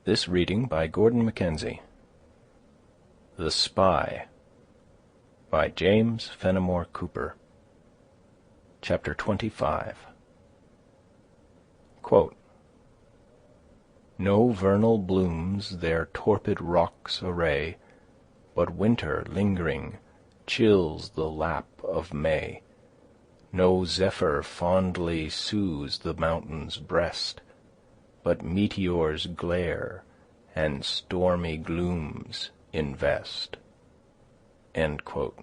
This reading by Gordon Mackenzie. The Spy by James Fenimore Cooper. Chapter 25. Quote, "No vernal blooms their torpid rocks array, but winter lingering chills the lap of May. No zephyr fondly soothes the mountain's breast, but meteors glare and stormy glooms invest." End quote.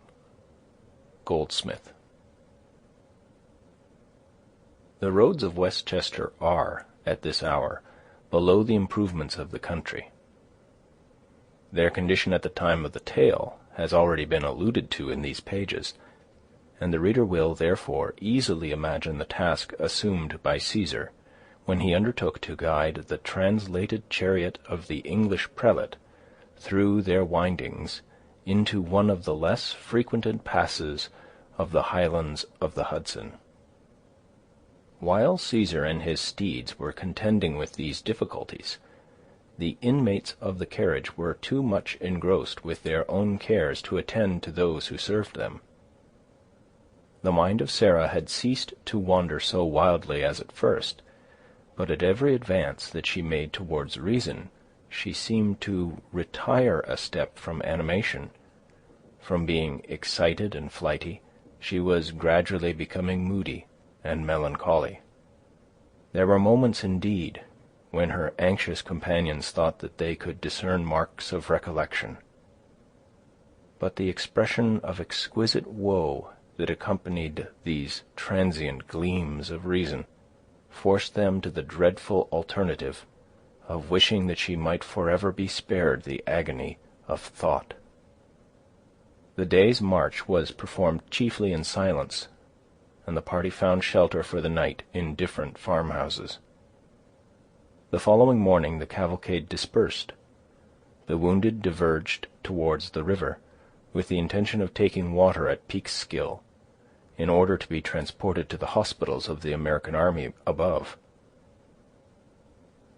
Goldsmith. The roads of Westchester are, at this hour, below the improvements of the country. Their condition at the time of the tale has already been alluded to in these pages, and the reader will, therefore, easily imagine the task assumed by Caesar when he undertook to guide the translated chariot of the English prelate through their windings into one of the less frequented passes of the highlands of the Hudson. While Caesar and his steeds were contending with these difficulties, the inmates of the carriage were too much engrossed with their own cares to attend to those who served them. The mind of Sarah had ceased to wander so wildly as at first, but at every advance that she made towards reason, she seemed to retire a step from animation. From being excited and flighty, she was gradually becoming moody and melancholy. There were moments, indeed, when her anxious companions thought that they could discern marks of recollection. But the expression of exquisite woe that accompanied these transient gleams of reason forced them to the dreadful alternative of wishing that she might forever be spared the agony of thought. The day's march was performed chiefly in silence, and the party found shelter for the night in different farmhouses. The following morning the cavalcade dispersed. The wounded diverged towards the river, with the intention of taking water at Peekskill, in order to be transported to the hospitals of the American army above.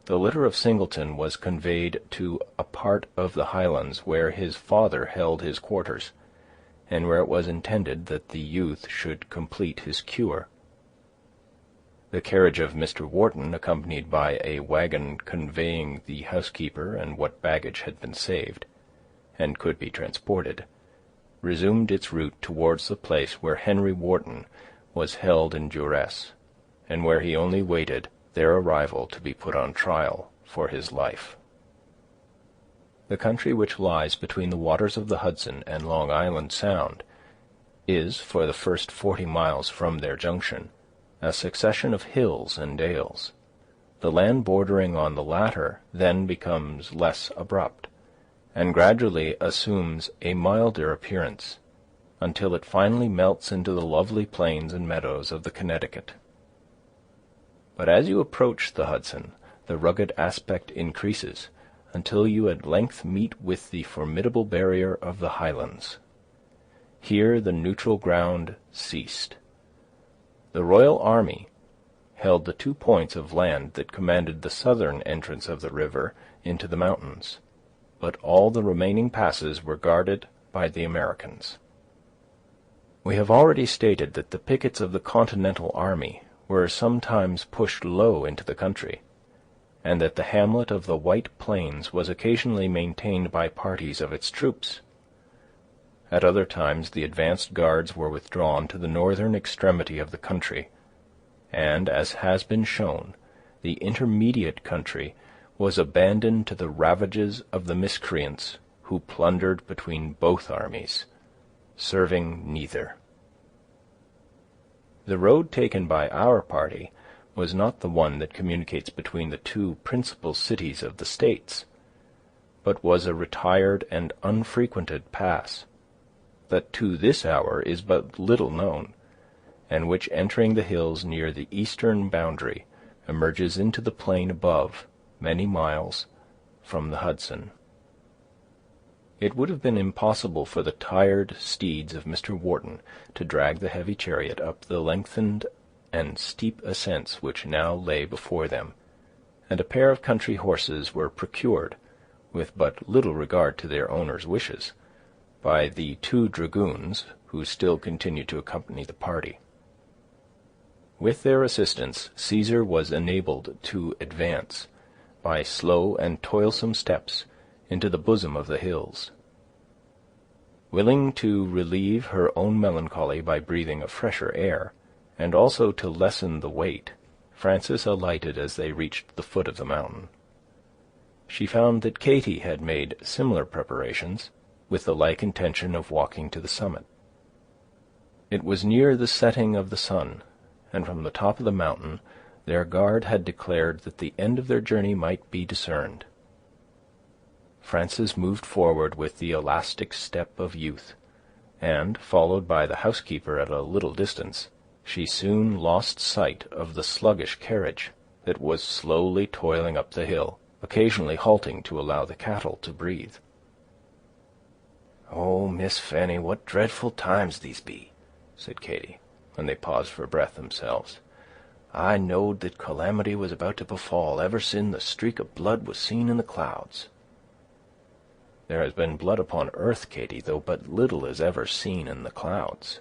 The litter of Singleton was conveyed to a part of the Highlands where his father held his quarters, and where it was intended that the youth should complete his cure. The carriage of Mr. Wharton, accompanied by a wagon conveying the housekeeper and what baggage had been saved, and could be transported, resumed its route towards the place where Henry Wharton was held in duress, and where he only waited their arrival to be put on trial for his life. The country which lies between the waters of the Hudson and Long Island Sound is, for the first 40 miles from their junction, a succession of hills and dales. The land bordering on the latter then becomes less abrupt, and gradually assumes a milder appearance, until it finally melts into the lovely plains and meadows of the Connecticut. But as you approach the Hudson, the rugged aspect increases, until you at length meet with the formidable barrier of the Highlands. Here the neutral ground ceased. The royal army held the 2 points of land that commanded the southern entrance of the river into the mountains, but all the remaining passes were guarded by the Americans. We have already stated that the pickets of the Continental Army were sometimes pushed low into the country, and that the hamlet of the White Plains was occasionally maintained by parties of its troops. At other times the advanced guards were withdrawn to the northern extremity of the country, and, as has been shown, the intermediate country was abandoned to the ravages of the miscreants who plundered between both armies, serving neither. The road taken by our party was not the one that communicates between the 2 principal cities of the States, but was a retired and unfrequented pass, that to this hour is but little known, and which, entering the hills near the eastern boundary, emerges into the plain above, many miles from the Hudson. It would have been impossible for the tired steeds of Mr. Wharton to drag the heavy chariot up the lengthened and steep ascents which now lay before them, and a pair of country horses were procured, with but little regard to their owners' wishes, by the 2 dragoons who still continued to accompany the party. With their assistance, Caesar was enabled to advance, by slow and toilsome steps, into the bosom of the hills. Willing to relieve her own melancholy by breathing a fresher air, and also to lessen the weight, Frances alighted as they reached the foot of the mountain. She found that Katy had made similar preparations, with the like intention of walking to the summit. It was near the setting of the sun, and from the top of the mountain their guard had declared that the end of their journey might be discerned. Frances moved forward with the elastic step of youth, and, followed by the housekeeper at a little distance, she soon lost sight of the sluggish carriage that was slowly toiling up the hill, occasionally halting to allow the cattle to breathe. "Oh, Miss Fanny, what dreadful times these be," said Katy, when they paused for breath themselves. "I knowed that calamity was about to befall ever sin' the streak of blood was seen in the clouds." "There has been blood upon earth, Katy, though but little is ever seen in the clouds."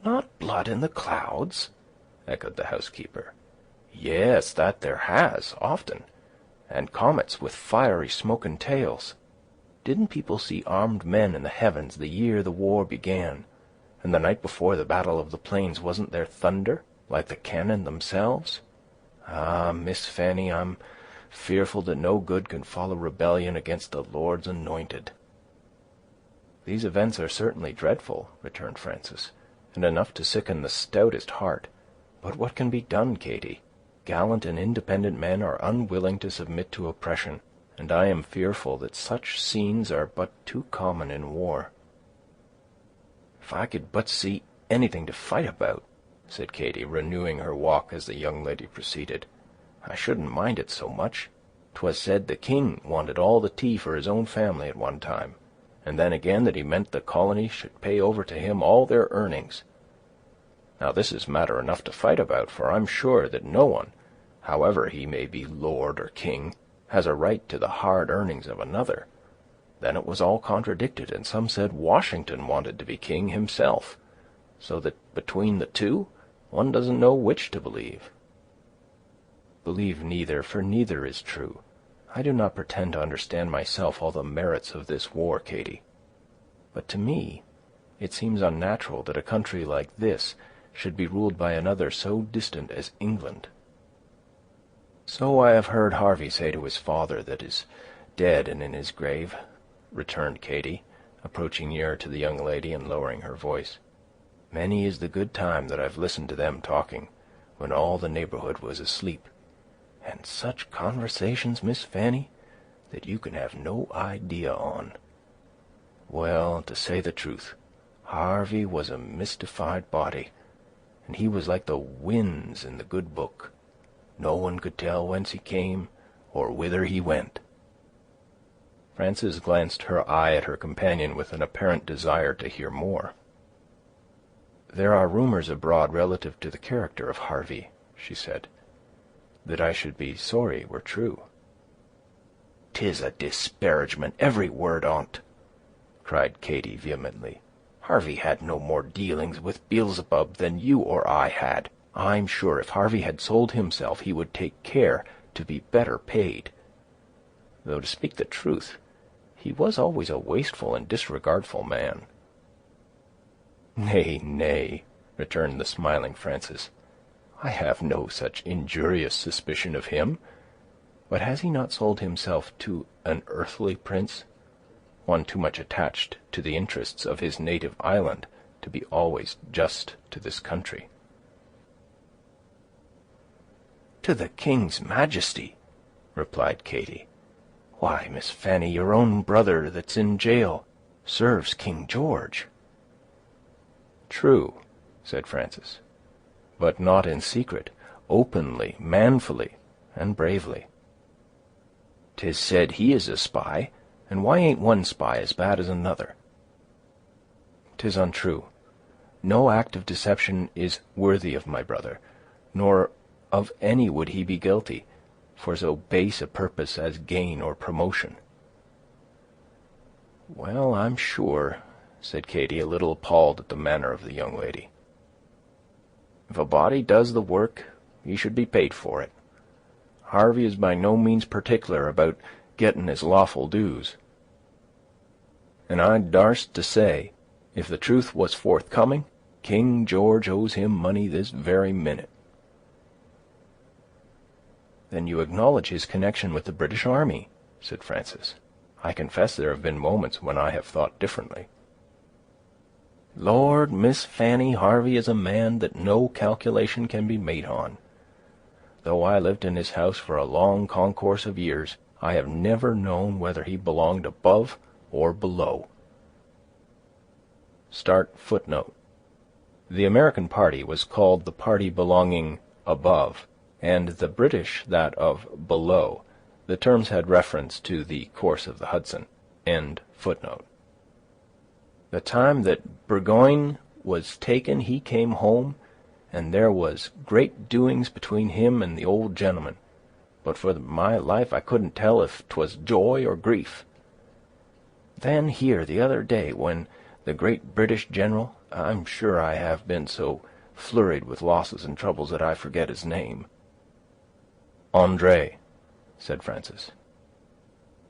"Not blood in the clouds?" echoed the housekeeper. "Yes, that there has, often, and comets with fiery smoking tails. Didn't people see armed men in the heavens the year the war began? And the night before the Battle of the Plains wasn't there thunder, like the cannon themselves? Ah, Miss Fanny, I'm fearful that no good can follow rebellion against the Lord's anointed." "These events are certainly dreadful," returned Frances, "and enough to sicken the stoutest heart. But what can be done, Katy? Gallant and independent men are unwilling to submit to oppression, and I am fearful that such scenes are but too common in war." "If I could but see anything to fight about," said Katy, renewing her walk as the young lady proceeded, "I shouldn't mind it so much. 'Twas said the king wanted all the tea for his own family at one time, and then again that he meant the colony should pay over to him all their earnings. Now this is matter enough to fight about, for I'm sure that no one, however he may be lord or king, has a right to the hard earnings of another. Then it was all contradicted, and some said Washington wanted to be king himself, so that between the two, one doesn't know which to believe." "Believe neither, for neither is true. I do not pretend to understand myself all the merits of this war, Katy. But to me it seems unnatural that a country like this should be ruled by another so distant as England." "So I have heard Harvey say to his father that is dead and in his grave," returned Katy, approaching nearer to the young lady and lowering her voice. "Many is the good time that I've listened to them talking, when all the neighborhood was asleep. And such conversations, Miss Fanny, that you can have no idea on. Well, to say the truth, Harvey was a mystified body, and he was like the winds in the good book. No one could tell whence he came, or whither he went." Frances glanced her eye at her companion with an apparent desire to hear more. "There are rumors abroad relative to the character of Harvey," she said, "that I should be sorry were true." "'Tis a disparagement, every word on't," cried Katy vehemently. "Harvey had no more dealings with Beelzebub than you or I had. I'm sure if Harvey had sold himself, he would take care to be better paid. Though, to speak the truth, he was always a wasteful and disregardful man." "Nay, nay," returned the smiling Frances, "I have no such injurious suspicion of him. But has he not sold himself to an earthly prince, one too much attached to the interests of his native island to be always just to this country?" "To the king's majesty," replied Katy. "Why, Miss Fanny, your own brother that's in jail serves King George." "True," said Frances, "but not in secret, openly, manfully, and bravely." "'Tis said he is a spy, and why ain't one spy as bad as another?" "'Tis untrue. No act of deception is worthy of my brother, nor of any would he be guilty, for so base a purpose as gain or promotion." "Well, I'm sure," said Katy, a little appalled at the manner of the young lady. "If a body does the work, he should be paid for it. Harvey is by no means particular about getting his lawful dues. And I darst to say, if the truth was forthcoming, King George owes him money this very minute." "Then you acknowledge his connection with the British army?" said Frances. "I confess there have been moments when I have thought differently." "Lord, Miss Fanny, Harvey is a man that no calculation can be made on. Though I lived in his house for a long concourse of years, I have never known whether he belonged above or below." Start footnote. The American party was called the party belonging above, and the British that of below. The terms had reference to the course of the Hudson. End footnote. "The time that Burgoyne was taken he came home, and there was great doings between him and the old gentleman, but for my life I couldn't tell if 'twas joy or grief. Then here the other day, when the great British general, I'm sure I have been so flurried with losses and troubles that I forget his name." "André," said Frances.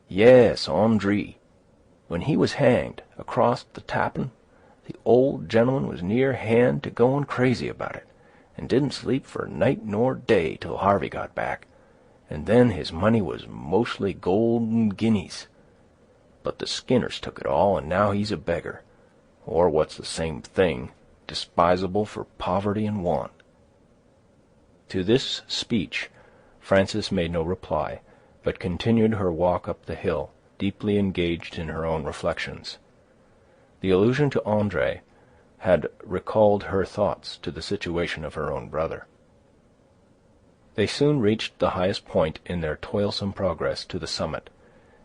"Yes, André. When he was hanged across the Tappan, the old gentleman was near hand to going crazy about it, and didn't sleep for night nor day till Harvey got back, and then his money was mostly golden guineas. But the Skinners took it all, and now he's a beggar, or what's the same thing, despisable for poverty and want." To this speech Frances made no reply, but continued her walk up the hill, deeply engaged in her own reflections. The allusion to André had recalled her thoughts to the situation of her own brother. They soon reached the highest point in their toilsome progress to the summit,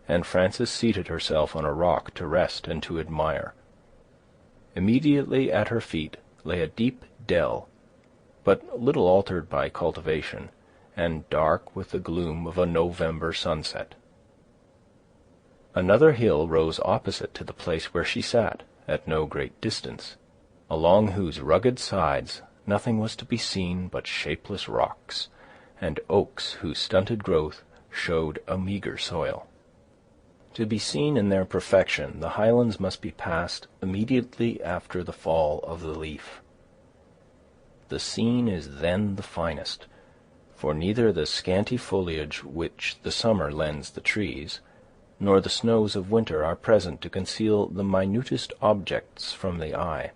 and Frances seated herself on a rock to rest and to admire. Immediately at her feet lay a deep dell, but little altered by cultivation, and dark with the gloom of a November sunset. Another hill rose opposite to the place where she sat, at no great distance, along whose rugged sides nothing was to be seen but shapeless rocks, and oaks whose stunted growth showed a meagre soil. To be seen in their perfection, the highlands must be passed immediately after the fall of the leaf. The scene is then the finest, for neither the scanty foliage which the summer lends the trees, nor the snows of winter are present to conceal the minutest objects from the eye.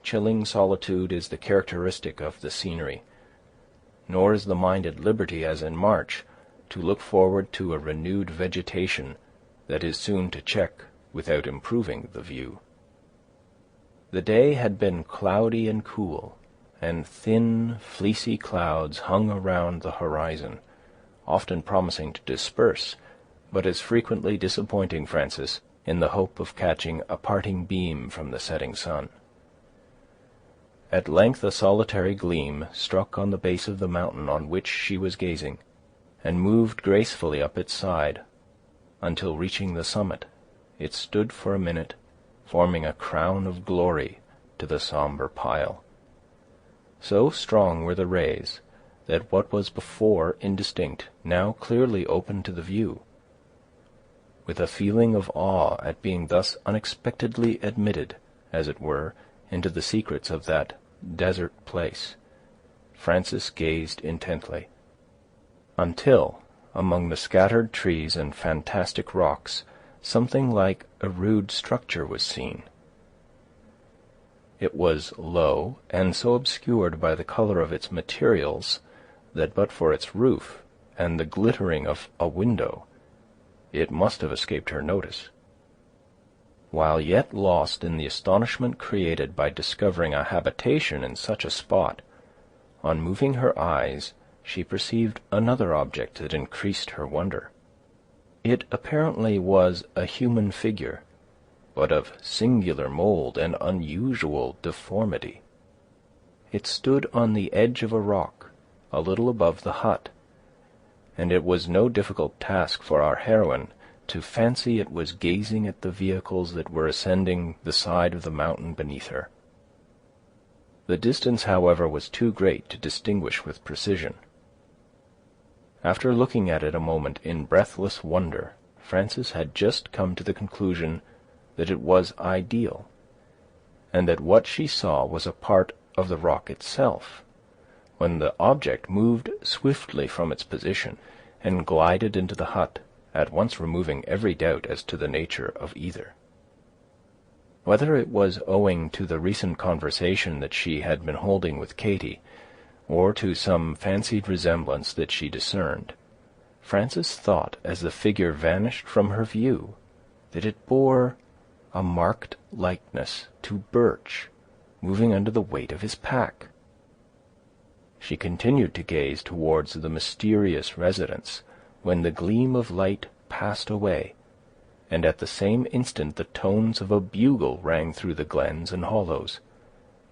Chilling solitude is the characteristic of the scenery, nor is the mind at liberty, as in March, to look forward to a renewed vegetation that is soon to check without improving the view. The day had been cloudy and cool, and thin, fleecy clouds hung around the horizon, often promising to disperse, but as frequently disappointing Frances in the hope of catching a parting beam from the setting sun. At length a solitary gleam struck on the base of the mountain on which she was gazing, and moved gracefully up its side, until, reaching the summit, it stood for a minute, forming a crown of glory to the somber pile. So strong were the rays, that what was before indistinct now clearly opened to the view. With a feeling of awe at being thus unexpectedly admitted, as it were, into the secrets of that desert place, Frances gazed intently, until, among the scattered trees and fantastic rocks, something like a rude structure was seen. It was low, and so obscured by the color of its materials that but for its roof and the glittering of a window, it must have escaped her notice. While yet lost in the astonishment created by discovering a habitation in such a spot, on moving her eyes, she perceived another object that increased her wonder. It apparently was a human figure, but of singular mold and unusual deformity. It stood on the edge of a rock, a little above the hut, and it was no difficult task for our heroine to fancy it was gazing at the vehicles that were ascending the side of the mountain beneath her. The distance, however, was too great to distinguish with precision. After looking at it a moment in breathless wonder, Frances had just come to the conclusion that it was ideal, and that what she saw was a part of the rock itself, when the object moved swiftly from its position and glided into the hut, at once removing every doubt as to the nature of either. Whether it was owing to the recent conversation that she had been holding with Katy, or to some fancied resemblance that she discerned, Frances thought, as the figure vanished from her view, that it bore a marked likeness to Birch, moving under the weight of his pack. She continued to gaze towards the mysterious residence, when the gleam of light passed away, and at the same instant the tones of a bugle rang through the glens and hollows,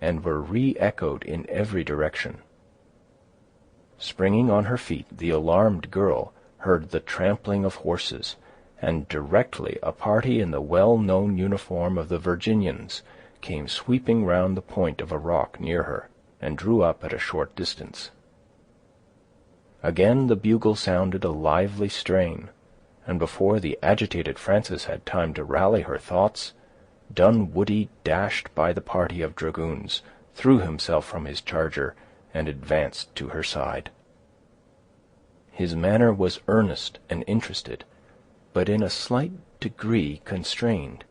and were re-echoed in every direction. Springing on her feet, the alarmed girl heard the trampling of horses, and directly a party in the well-known uniform of the Virginians came sweeping round the point of a rock near her, and drew up at a short distance. Again the bugle sounded a lively strain, and before the agitated Frances had time to rally her thoughts, Dunwoodie dashed by the party of dragoons, threw himself from his charger, and advanced to her side. His manner was earnest and interested, but in a slight degree constrained.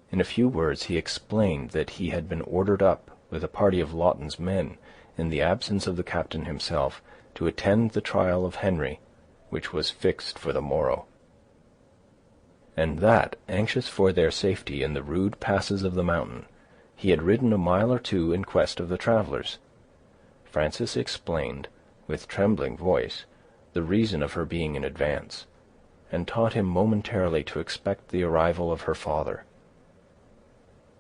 In a few words he explained that he had been ordered up with a party of Lawton's men, in the absence of the captain himself, to attend the trial of Henry, which was fixed for the morrow; and that, anxious for their safety in the rude passes of the mountain, he had ridden a mile or two in quest of the travellers. Frances explained, with trembling voice, the reason of her being in advance, and taught him momentarily to expect the arrival of her father.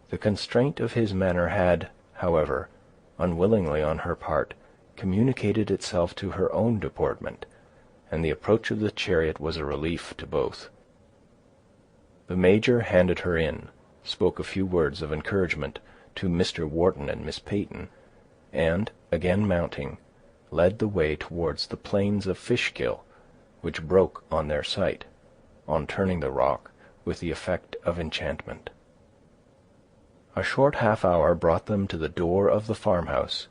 The constraint of his manner had, however, unwillingly on her part, communicated itself to her own deportment, and the approach of the chariot was a relief to both. The major handed her in, spoke a few words of encouragement to Mr. Wharton and Miss Peyton, and, again mounting, led the way towards the plains of Fishkill, which broke on their sight, on turning the rock, with the effect of enchantment. A short half-hour brought them to the door of the farmhouse,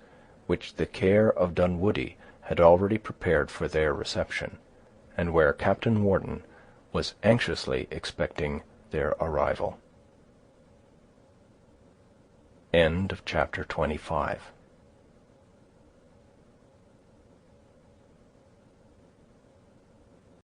which the care of Dunwoodie had already prepared for their reception, and where Captain Wharton was anxiously expecting their arrival. End of chapter 25.